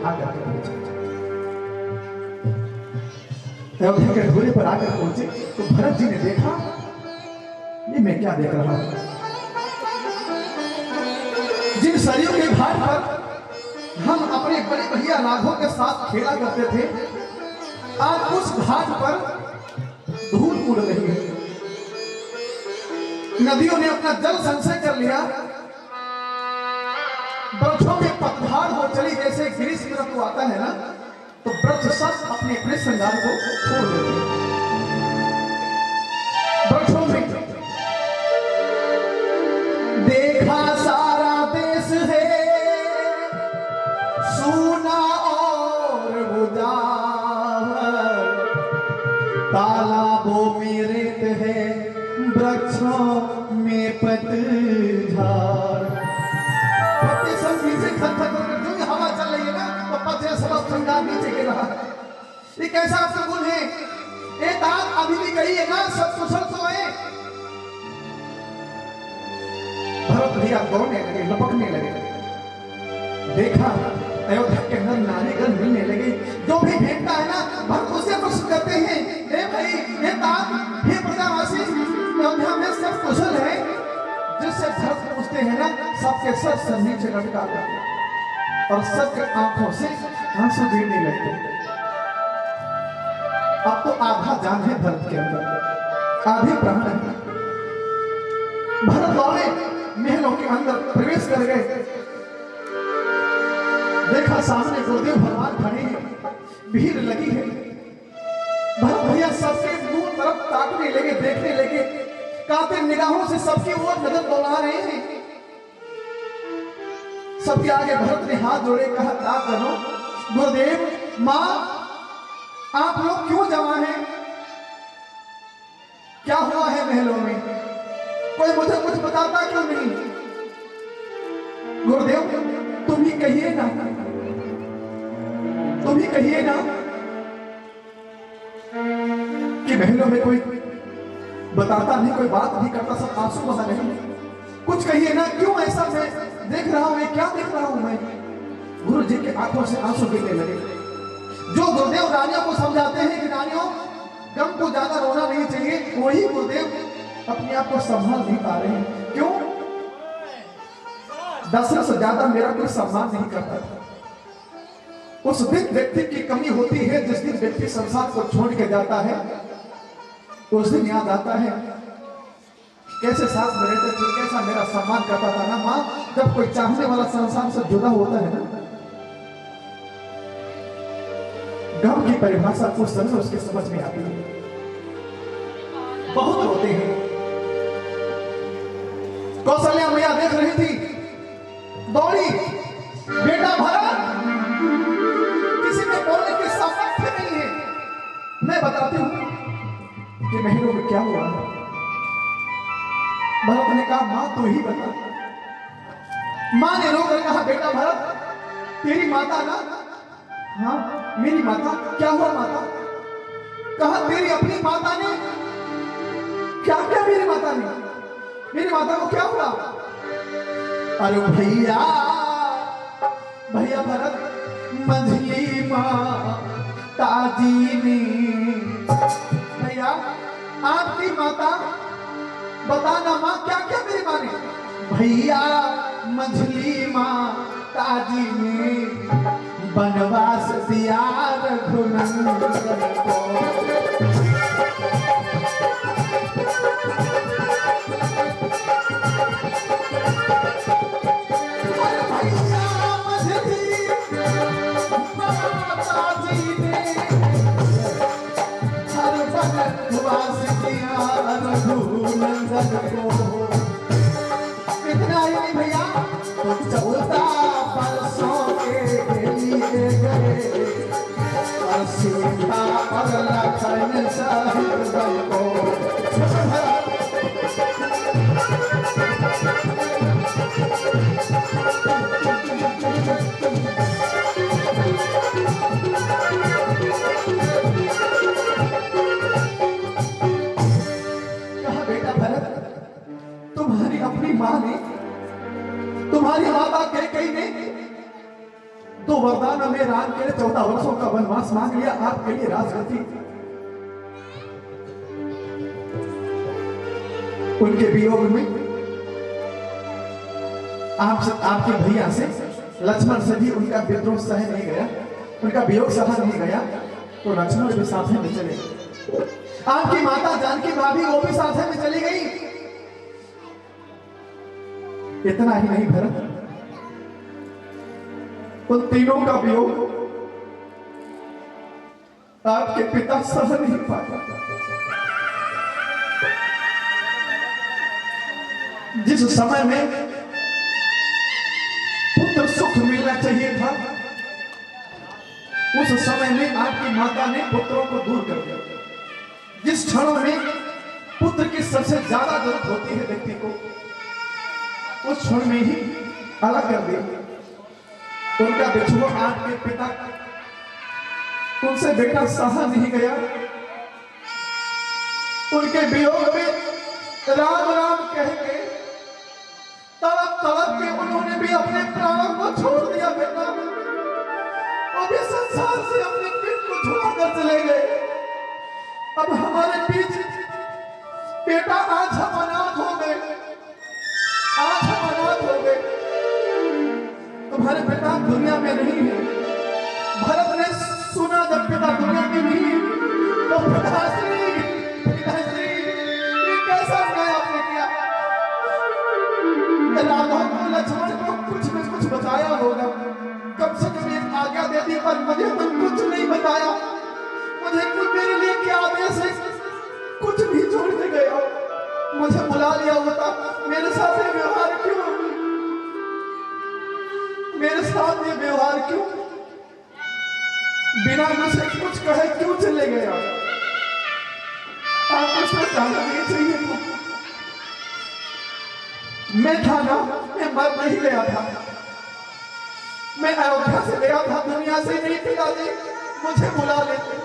आकर के पहुंचे। अयोध्या के ढोले पर आकर पहुंचे तो भरत जी ने देखा, ये मैं क्या देख रहा हूं? जिन सरयू के घाट पर हम अपने बड़े भैया नागों के साथ खेला करते थे, आज उस घाट पर धूल उड़ रही है। नदियों ने अपना जल संचय कर लिया, वृक्षों में पतझड़ हो चली, जैसे ग्रीष्म ऋतु आता है ना, तो वृक्ष सब अपने अपने श्रृंगार को छोड़ देते हैं। वृक्षों में देखा सारा देश है सूना और उजाड़, तालाबों में रेत है, वृक्षों में पतझड़। पत्ते सब नीचे खटखट कर, जो हवा चल रही है ना, तो पत्ते सब श्रृंगार नीचे गिर रहा है। ये कैसा गुण है? ये दांत अभी भी कही है ना, सब कुशल सोए। भरत भैया दौड़ने लगे, लपकने लगे। देखा अयोध्या के नर नारीगण मिलने लगे। जो भी भेंटता है ना, भरत उसे प्रश्न करते हैं, हे भाई, हे तात, हे प्रजावासी, अयोध्या में सब कुशल है? जिससे भरत पूछते हैं ना, सबके सर नीचे लटका कर और सबके आंखों से आंसू गिरने लगते। अब तो आधा जान है भरत के अंदर, आधे प्राण है। भरत दौड़े महलों के अंदर प्रवेश कर गए। देखा सामने गुरुदेव भगवान खड़े हैं, भीड़ लगी है। भरत भैया सबके मुंह तरफ ताकने लगे, देखने लगे, कातिल निगाहों से सबकी ओर नजर दौड़ा रहे हैं। सबके आगे भरत ने हाथ जोड़े, कहा, तात करो गुरुदेव, मां, आप लोग क्यों जमा हैं? क्या हुआ है महलों में? कोई मुझे कुछ बताता क्यों नहीं? गुरुदेव, तुम ही कहिए ना, तुम ही कहिए ना कि महलों में कोई बताता नहीं, कोई बात नहीं करता, सब आंसू बहा रहे हैं। कुछ कहिए ना, क्यों ऐसा मैं देख रहा हूं? क्या देख रहा हूं मैं? गुरु जी के आंखों से आंसू गिरने लगे। जो गुरुदेव रानियों को समझाते हैं कि रानियों, गम को ज्यादा रोना नहीं चाहिए, वही गुरुदेव अपने आप को संभाल नहीं पा रहे हैं। क्यों? दशरथ से ज्यादा मेरा कोई सम्मान नहीं करता था। उस दिन व्यक्ति की कमी होती है, जिस दिन व्यक्ति संसार को छोड़ के जाता है, उस दिन याद आता है कैसे साथ में रहते थे, कैसा मेरा सम्मान करता था ना मां। जब कोई चाहने वाला संसार से जुड़ा होता है ना, गम की परिभाषा उस समय उसके समझ में आती है। बहुत रोते हैं। कौशल्या मैया देख रही थी, दौड़ी, बेटा भरत, किसी में बोलने की सामर्थ्य नहीं है, मैं बताती हूं कि महलों में क्या हुआ है। भरत ने कहा, मां तू ही बता। मां ने रोकर कहा, बेटा भरत, तेरी माता ना? हाँ, मेरी माता। क्या हुआ माता? कहा, तेरी अपनी माता ने? क्या क्या मेरी माता ने? मेरी माता को क्या हुआ? अरे भैया, भैया भरत, मंझली माता जी ने। भैया, आपकी माता? बताना मां, क्या क्या मेरी मां ने? भैया, मंझली माता जी ने बनवास दिया रघुनंदन को। अरे भैया, मंझली माता जी ने हर बनवास दिया रघुनंदन को। इतना ही नहीं भैया, तो चौथा परसों के लिए गए और सीता और लखन सहित को। कहा, बेटा भरत, तुम्हारी माता कैकेयी ने तो वरदान में राम के लिए 14 वर्षों का वनवास मांग लिया, आपके लिए राजगद्दी। उनके वियोग में आपके भैया से, लक्ष्मण से भी उनका विद्रोह सह नहीं गया, उनका वियोग सहा नहीं गया, तो लक्ष्मण भी साथ में चले गए। आपकी माता जानकी भाभी वो भी साथ में चली गई। इतना ही नहीं भरत, उन तीनों का वियोग आपके पिता सह नहीं पाया। जिस समय में पुत्र सुख मिलना चाहिए था, उस समय में आपकी माता ने पुत्रों को दूर कर दिया। जिस क्षणों में पुत्र की सबसे ज्यादा जरूरत होती है व्यक्ति को, उस क्षण में ही अलग कर दिया। उनका बिछुआ आपके पिता, उनसे बेटा सहा नहीं गया। उनके वियोग में राम राम कह के तड़प तड़प के उन्होंने भी अपने प्राणों को छोड़ दिया। बेटा अभी संसार से अपने पेट को छुड़ा कर चले गए। अब हमारे बीच बेटा आज हम अनाथ हो गए, आज हम अनाथ हो गए। तुम्हारे पिता दुनिया में नहीं है। भरत ने सुना जब पिता दुनिया में नहीं है, तो पिताश्री ये कैसा न्याय आपने किया? राघव को, लक्ष्मण को कुछ न कुछ बताया होगा, कम से कम एक आज्ञा दे दी, पर मुझे तो कुछ नहीं बताया। मुझे कुछ, मेरे लिए क्या आदेश है? कुछ भी छोड़ के गया। मुझे बुला लिया होता, मेरे साथ ये व्यवहार क्यों? मेरे साथ ये व्यवहार क्यों? बिना मुझे कुछ कहे क्यों चले गए? आप मुझसे जाना नहीं चाहिए था। मैं था ना, मैं मर नहीं गया था, मैं अयोध्या से गया था, दुनिया से नहीं। पिताजी मुझे बुला लेते,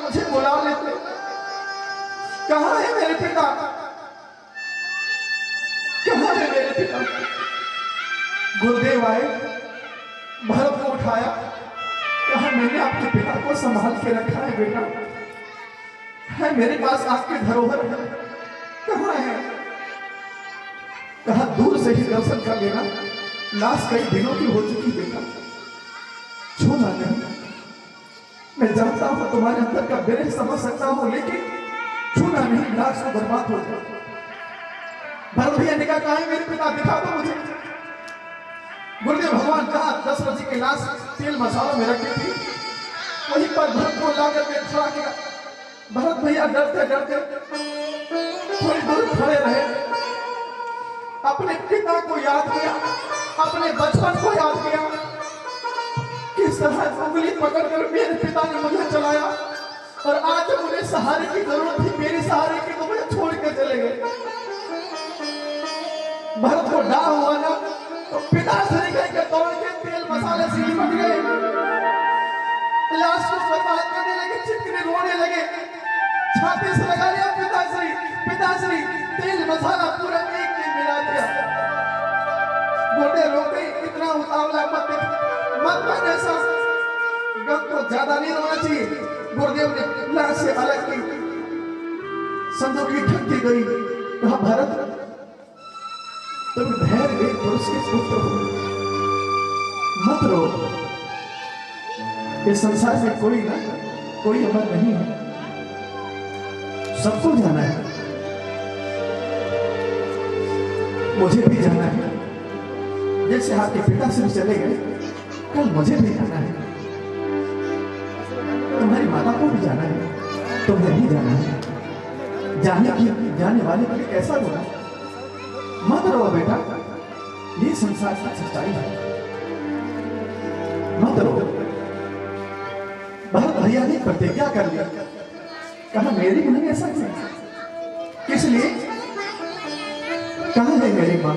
मुझे बुला लेते। कहां है मेरे पिता? कहां है मेरे पिता? गुरुदेव आए, भरत को उठाया, कहा मैंने आपके पिता को संभाल के रखा है बेटा, है मेरे पास आपके धरोहर है। कहां है? कहा दूर से ही दर्शन कर लेना, लाश कई दिनों की हो चुकी बेटा, छूना नहीं। मैं जानता हूं तुम्हारे अंदर का विरह समझ सकता हूं, लेकिन छूना नहीं, लाश को बर्बाद हो जाए। भरत भैया ने कहा है मेरे पिता, दिखा दो मुझे। गुरुदेव भगवान कहा दशरथ जी की लाश तेल मसालों में रखी थी, वहीं पर भरत को ला करके खड़ा किया। भरत भैया डरते डरते थोड़ी दूर खड़े रहे, अपने पिता को याद किया, अपने बचपन को याद किया, किस तरह उंगली पकड़कर मेरे पिता ने मुझे चलाया, और आज जब मुझे सहारे की जरूरत थी, मेरे सहारे की, तो मुझे छोड़ के चले गए। भरत को डर हुआ ना, तो पिता से के दौड़ के तेल मसाले से लिपट गए, लाश को बर्बाद करने लगे, चिपकने रोने लगे, छाती से लगा लिया पिताश्री, पिताश्री, तेल मसाला पूरा एक दिन मिला दिया। गोटे रो गई, इतना उतावला मत बन, ऐसा गम को ज्यादा नहीं रोना चाहिए। गुरुदेव ने लाश से अलग की, संदूकी ढक दी गई। कहा भरत तुम धैर्य एक पुरुष के पुत्र हो, मत रो। इस संसार में कोई ना कोई अमर नहीं है, सबको जाना है, मुझे भी जाना है। जैसे आपके पिता से भी चले गए, कल मुझे भी जाना है, तुम्हारी माता को भी जाना है, तुम्हें भी जाना है। जाने वाले के लिए कैसा होगा? मत रो बेटा, ये संसार की सच्चाई है, मत रो। भरत भैया ने प्रतिज्ञा कर लिया, कहा मेरी नहीं ऐसा क्यों? किस लिए? कहां है मेरी मां?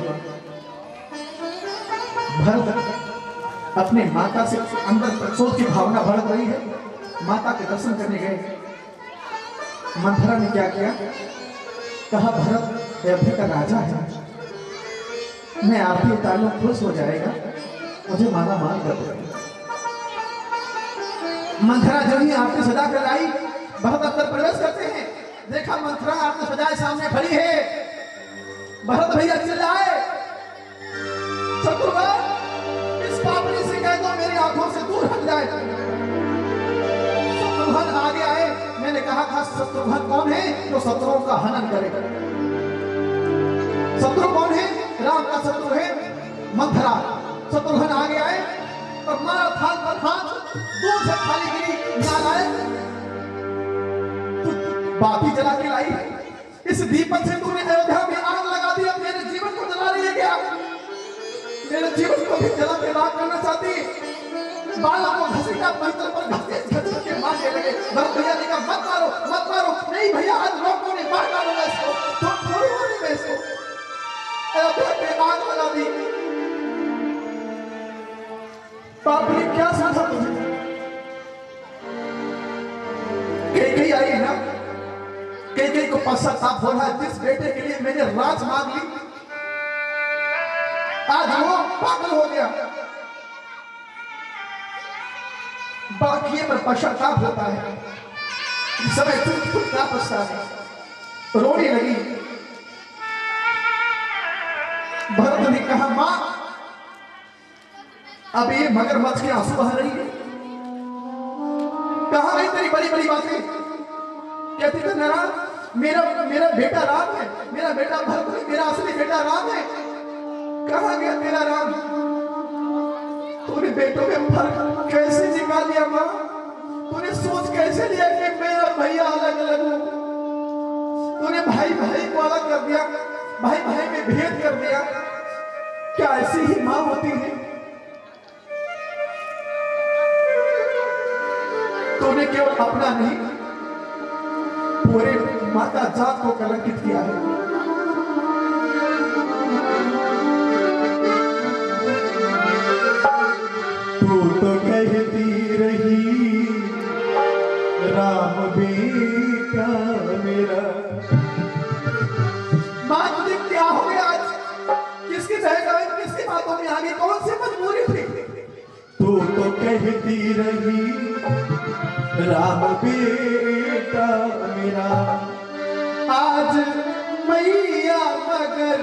भरत अपने माता से अंदर प्रतिशोध की भावना बढ़ रही है, माता के दर्शन करने गए। मंथरा ने क्या किया? कहा भरत अयोध्या का राजा है, मैं आरती उतार लूं, खुश हो जाएगा, मुझे माला माल कर दे। मंथरा जो ही आपने सजा कर लाई, भरत अंदर प्रवेश करते हैं, देखा मंथरा आपने सजाए सामने खड़ी है। भरत भैया चिल्लाए, शत्रुघ्न इस पापड़ी से कह दो मेरी आंखों से दूर हट जाए। शत्रुघ्न आगे आए, मैंने कहा था शत्रुघ्न कौन है जो शत्रुओं का हनन करे। शत्रु कौन है? राम का शत्रु है मंथरा। शत्रुघ्न आगे आए और मारा थाल पर हाथ, दूर से थाली गिरी, याद आए बाती जला के लाई, इस दीपक से तूने अयोध्या में आग लगा दी, अब मेरे जीवन को जला रही है क्या? मेरे जीवन को भी जला के राख करना चाहती? बालों को घसीटा, मंत्र पर घसीट के मारने लगे। भरत भैया ने कहा मत मारो मत मारो। नहीं भैया आज लोगों ने मार डालूंगा इसको, तो थोड़ी होनी मैं इसको। अयोध्या में आग लगा दी। पापड़ी क्या समझा तुझे? कई आई है ना, कई को पश्चाताप हो रहा है, जिस बेटे के लिए मैंने राज मांग ली आज वो पागल हो गया। बाकी पर पश्चाताप होता है, इस समय खुद क्या पछता है, रोने लगी। भरत ने कहा मां अब ये मगरमच्छ के आंसू बह रही है, कहां गई तेरी बड़ी बड़ी बातें? कहती है नारायण मेरा बेटा राम है, मेरा बेटा भरत है, मेरा असली बेटा राम है। कहां गया तेरा राम? तूने बेटों में फर्क कैसे निकाल लिया मां? तूने सोच कैसे लिया कि मैं और भैया अलग अलग हूं? तूने भाई भाई को अलग कर दिया, भाई भाई में भेद कर दिया। क्या ऐसी ही मां होती है? तूने केवल अपना नहीं पूरे माता जात को कलंकित किया है। तू तो कहती रही राम बेटा मेरा। मां तुझे क्या हो गया आज? किसकी बहकावे, किसकी बातों में आ गई? कौन सी मजबूरी थी? तू तो कहती रही राम बेटा मेरा, आज मैया मगर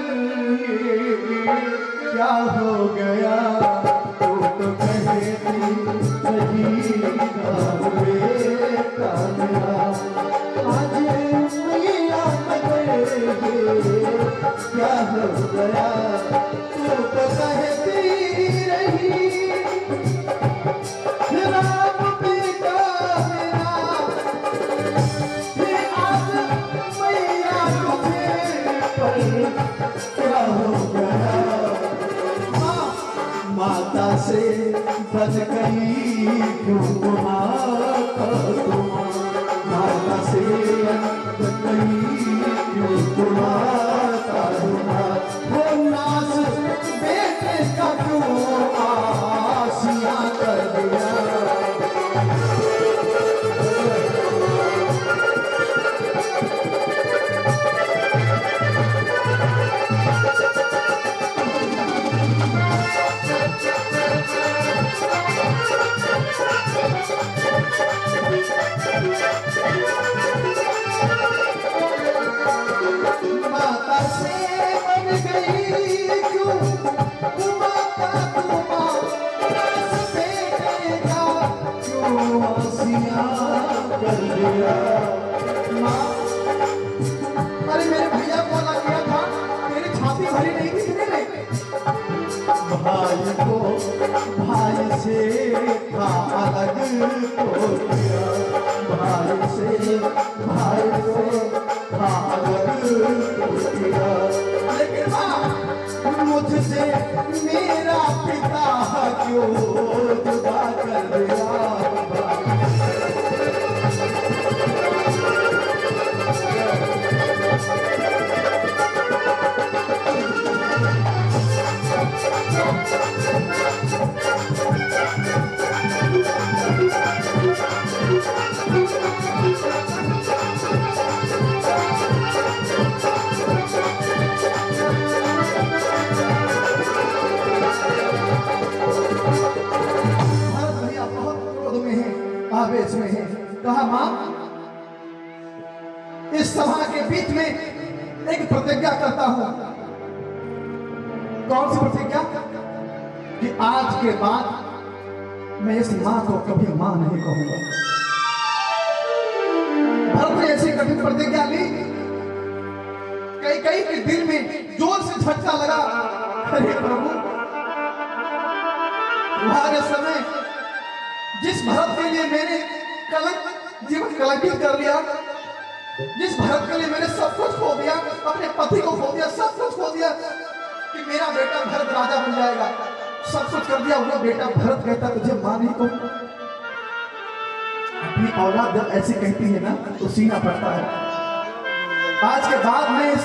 क्या हो गया? तू तो कहती रही राम बेटा मेरा, आज मैया मगर क्या हो गया? तू तो कहती रही राम बेटा मेरा, आज मैया तुझे पर क्या हो गया? माता से बच गई क्यों माता तुम? माता से बच गई क्यों माता तुम? वो नास बेटे का क्यों आसिया कर दिया? माता से बन गई क्यों माता तुम्हारा बेटे का क्यों आसिया कर दिया? माँ अरे मेरे भैया को अलग किया था, तेरी छाती भरी नहीं थी कितने ने? भाई को भाई से था अलग को दिया, भाई से भाई को था अलग को दिया। लेकिन माँ मुझसे मेरा पिता क्यों जुदा कर दिया? वेश में है। कहा मां, इस सभा के बीच में एक प्रतिज्ञा करता हूं। कौन सी प्रतिज्ञा? कि आज के बाद मैं इस मां को कभी मां नहीं कहूंगा। भरत ने ऐसी कठिन प्रतिज्ञा ली, कई के दिल में जोर से झटका लगा। अरे प्रभु, तुम्हारे समय जिस भरत के लिए मैंने जीवन कलंकित कर लिया, जिस भरत के लिए मैंने सब कुछ खो दिया, अपने पति को खो दिया, सब कुछ खो दिया कि मेरा बेटा भरत राजा बन जाएगा, सब कुछ कर दिया, वो बेटा भरत कहता तुझे मां नहीं कहूंगा। अपनी औलाद जब ऐसी कहती है ना तो सीना पड़ता है। आज के बाद मैं इस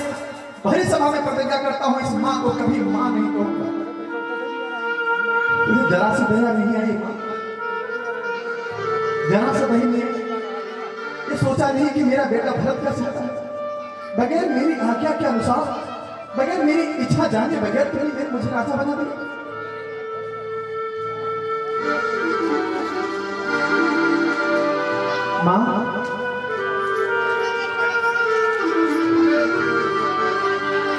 भरी सभा में प्रतिज्ञा करता हूं, इस मां को कभी मां नहीं कहूंगा। तुझे जरा सी दया नहीं आई मां, जरा सा दया नहीं आई। ये सोचा नहीं कि मेरा बेटा भरत का चाहता है, बगैर मेरी आज्ञा के अनुसार, बगैर मेरी इच्छा जाने बगैर तुमने मुझे राजा बना दिया। मां,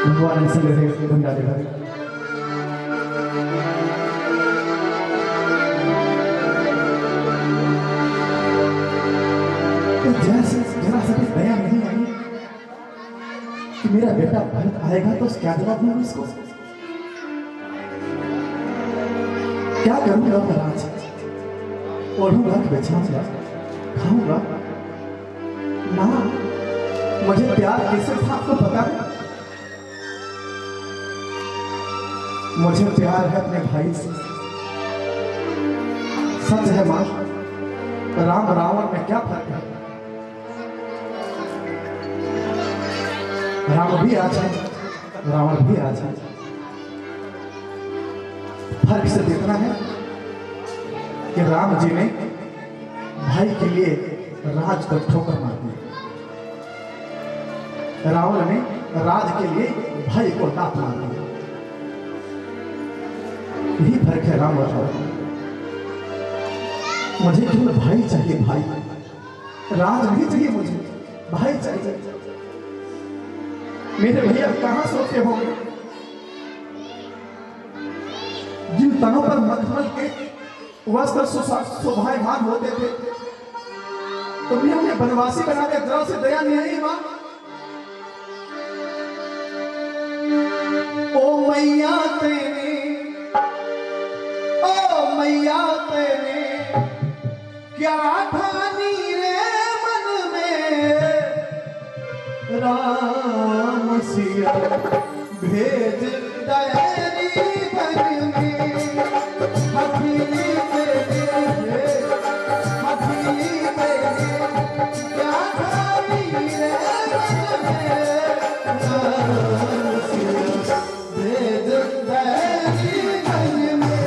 भगवान से रहे गंगा दे भाई। तो जैसे जरा सा भी दया नहीं आई कि मेरा बेटा भरत आएगा तो क्या जवाब दूंगा इसको? क्या करूंगा महाराज? ओढ़ूंगा कि बिछाऊंगा, खाऊंगा? मां, मुझे प्यार कैसे था आपको पता है? मुझे प्यार है अपने भाई से। सच है मां, राम रावण में क्या फर्क है? राम भी आज है, रावण भी आज है। फर्क सिर्फ इतना है कि राम जी ने भाई के लिए राज को ठोकर मार दी, रावण ने राज के लिए भाई को लात मार दी। यही फर्क है राम और रावण। मुझे केवल भाई चाहिए, भाई। राज नहीं चाहिए मुझे, भाई चाहिए। मेरे भैया कहां सोते होंगे जिन तनों पर मखमल के वस्त्र शोभायमान होते थे, तुमने उन्हें बनवासी बना के जरा से दया नहीं आई मां? ओ मैया तेरे, ओ मैया तेरे क्या ठानी रे मन में, राम सिया भेज दयारी बन में। हथेली तेरे, हथेली तेरे क्या ठानी रे मन में, राम सिया भेज दयारी बन में।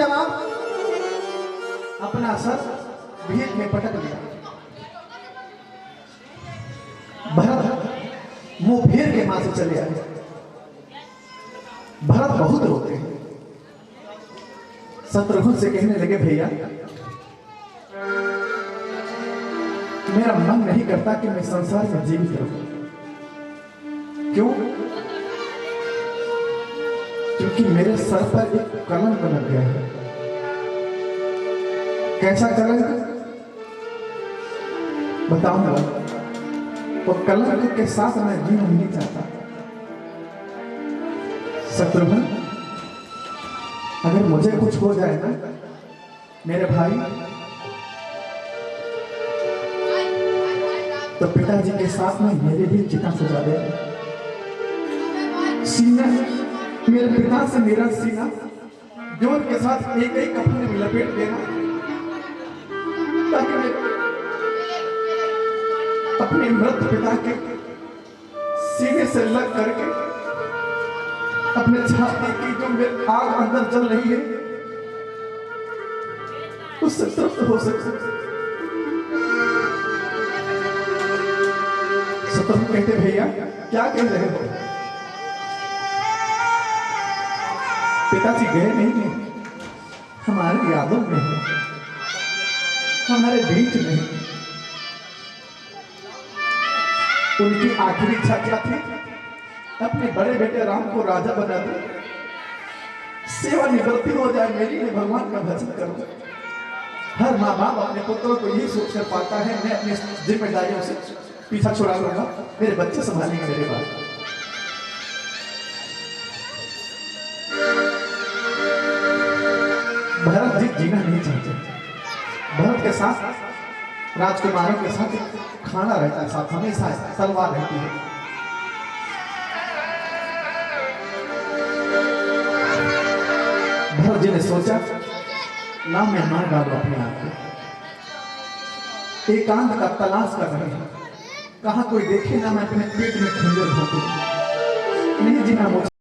जवान अपना सर भीड़ में पटक दिया। भरत मुंह फेर के मां से चले आए। भरत बहुत रोते हैं। शत्रुघ्न से कहने लगे भैया मेरा मन नहीं करता कि मैं संसार में जीवित रहूं। क्यों? क्योंकि मेरे सर पर एक कलंक लग गया है। कैसा कलंक? बताऊंगा। वो कलंक के साथ मैं जीना नहीं चाहता। शत्रुघ्न अगर मुझे कुछ हो जाए ना मेरे भाई, तो पिताजी के साथ में मेरे भी चिता सजा दे। सीना मेरे पिता से मेरा सीना जोर के साथ एक एक कफन में लपेट देना, ताकि मैं अपने मृत पिता के सीने से लग करके अपने छाती की जो मेरे आग अंदर जल रही है उससे तृप्त हो सके। तुम कहते भैया क्या कह रहे हो? पिताजी गए नहीं है, हमारी यादों में है, हमारे बीच में। उनकी आखिरी इच्छा क्या थी? अपने बड़े बेटे राम को राजा बना दो, सेवा निवृत्ति हो जाए मेरी, मैं भगवान का भजन करूं। हर माँ बाप अपने पुत्रों को यही सोच कर पाता है मैं अपनी जिम्मेदारियों से पीछा छुड़ा लूंगा, मेरे बच्चे संभालेंगे मेरे बाद। भरत जी जीना नहीं चाहते। भरत के साथ राजकुमारों के साथ खाना रहता है, साथ हमेशा तलवार रहती है। भरत जी ने सोचा ना मैं मार डालू अपने आप को। एकांत का तलाश कर रहे हैं, कहा कोई देखे ना मैं अपने पेट में खंजर भोंकूं। नहीं जीना मुझे।